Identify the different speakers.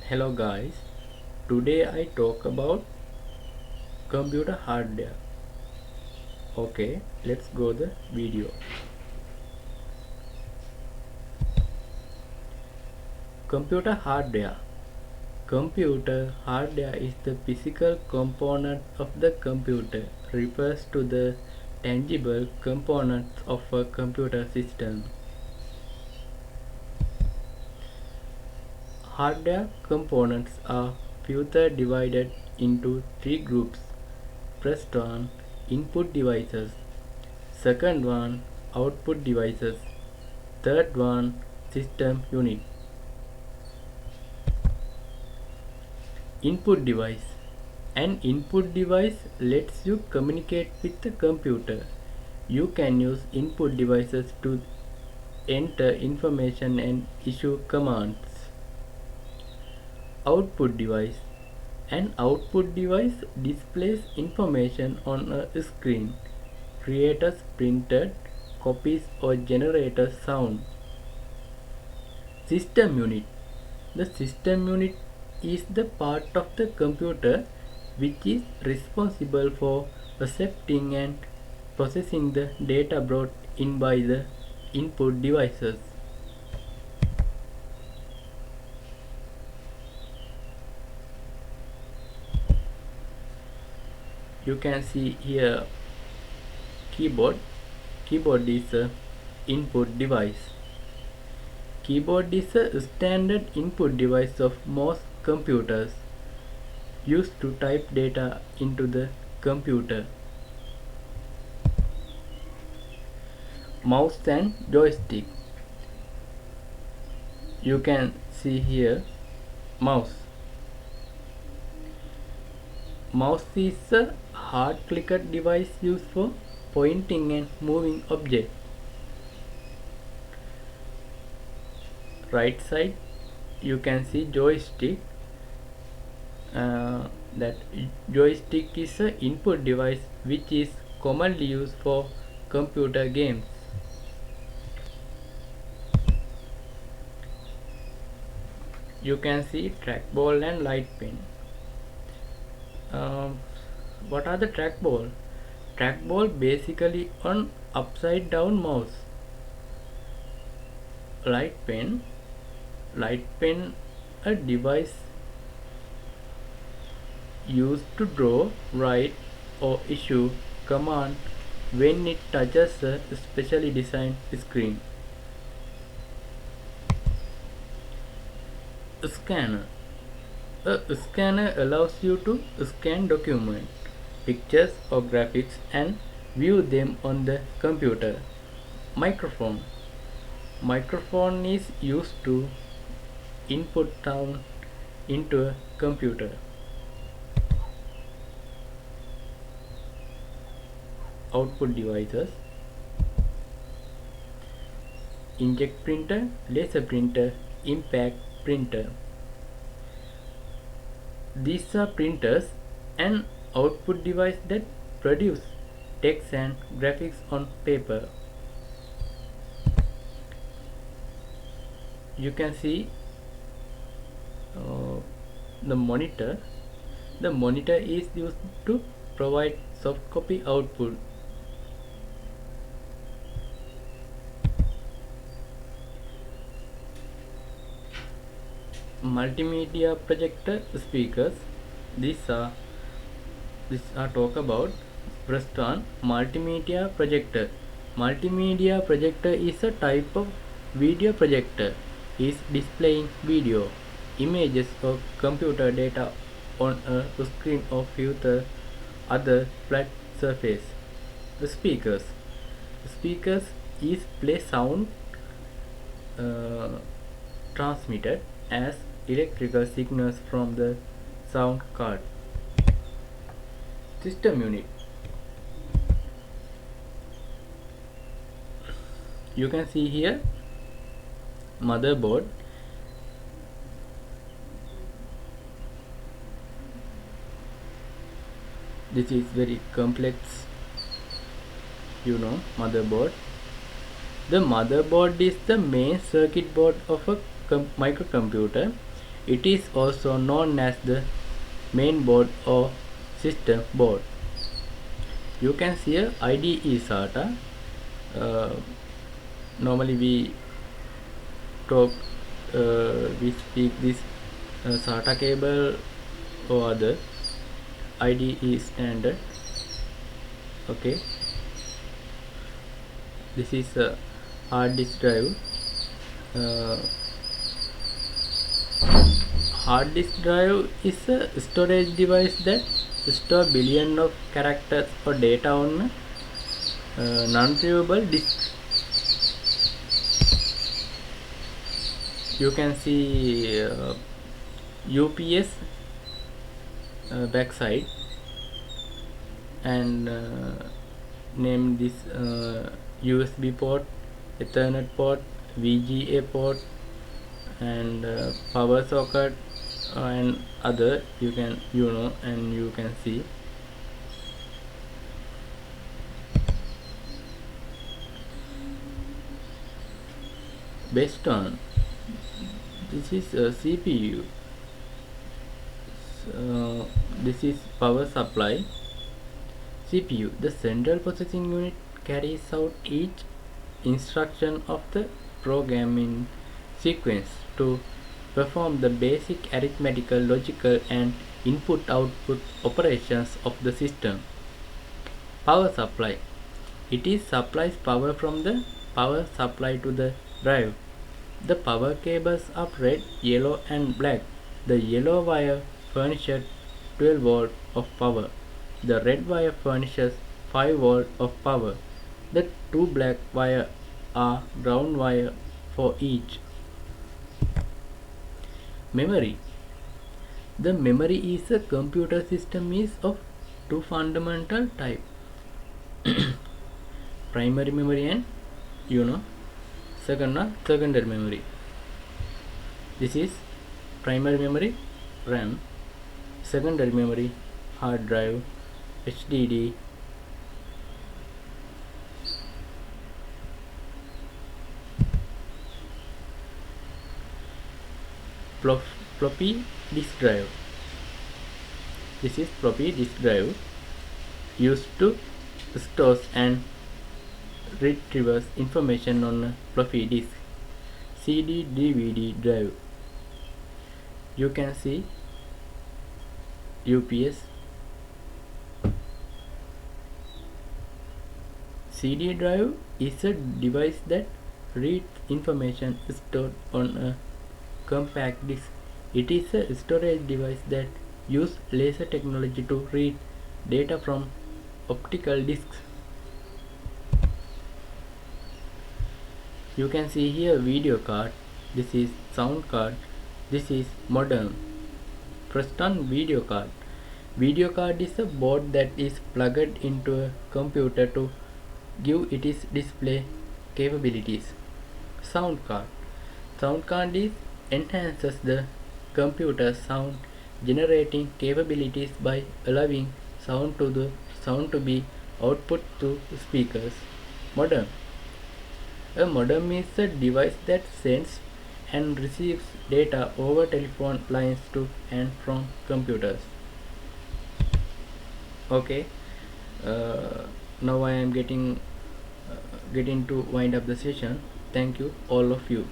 Speaker 1: Hello guys, today I talk about computer hardware. Okay, let's go the video. Computer hardware. Computer hardware is the physical component of the computer, refers to the tangible components of a computer system. Hardware components are further divided into three groups. First one, input devices. Second one, output devices. Third one, system unit. Input device. An input device lets you communicate with the computer. You can use input devices to enter information and issue commands. Output device. An output device displays information on a screen, creates printed copies or generates sound. System unit. The system unit is the part of the computer which is responsible for accepting and processing the data brought in by the input devices. You can see here keyboard. Keyboard is a input device. Keyboard is a standard input device of most computers, used to type data into the computer. Mouse and joystick. You can see here mouse. Mouse is a hard clicker device used for pointing and moving objects. Right side you can see joystick. That joystick is an input device which is commonly used for computer games. You can see trackball and light pen. What are the trackball? Trackball basically on upside down mouse. Light pen a device used to draw, write or issue command when it touches a specially designed screen. Scanner. A scanner allows you to scan documents, pictures or graphics and view them on the computer. Microphone. Microphone is used to input sound into a computer. Output devices. Inkjet printer, laser printer, impact printer. These are printers and output device that produce text and graphics on paper. You can see the monitor. The monitor is used to provide soft copy output. Multimedia projector speakers. These are talk about first one, multimedia projector. Multimedia projector is a type of video projector. Is displaying video, images or computer data on a screen or future other flat surface. The speakers is play sound transmitted as electrical signals from the sound card. System unit. You can see here motherboard. This is very complex, motherboard. The motherboard is the main circuit board of a microcomputer. It is also known as the main board or system board. You can see a IDE SATA. Normally we talk, we speak this SATA cable or other IDE standard. Okay, this is a hard disk drive. Hard disk drive is a storage device that store billion of characters or data on non-removable disk. You can see UPS backside and name this USB port, Ethernet port, VGA port, and power socket and other. You can and you can see. Based on this is a CPU. This is power supply. CPU, the central processing unit, carries out each instruction of the programming sequence to perform the basic arithmetical, logical and input-output operations of the system. Power supply. It is supplies power from the power supply to the drive. The power cables are red, yellow and black. The yellow wire furnishes 12 volt of power. The red wire furnishes 5 volt of power. The two black wire are ground wire for each. Memory. The memory is a computer system is of two fundamental type. Primary memory and secondary memory. This is primary memory, RAM, secondary memory, hard drive, HDD, floppy disk drive. This is floppy disk drive used to store and retrieve information on a floppy disk. CD DVD drive. You can see UPS. CD drive is a device that reads information stored on a compact disk. It is a storage device that uses laser technology to read data from optical disks. You can see here video card. This is sound card. This is modem. First on video card. Video card is a board that is plugged into a computer to give it its display capabilities. Sound card. Sound card enhances the computer sound generating capabilities by allowing sound to be output to speakers. Modem. A modem is a device that sends and receives data over telephone lines to and from computers. Okay, now I am getting to wind up the session. Thank you all of you.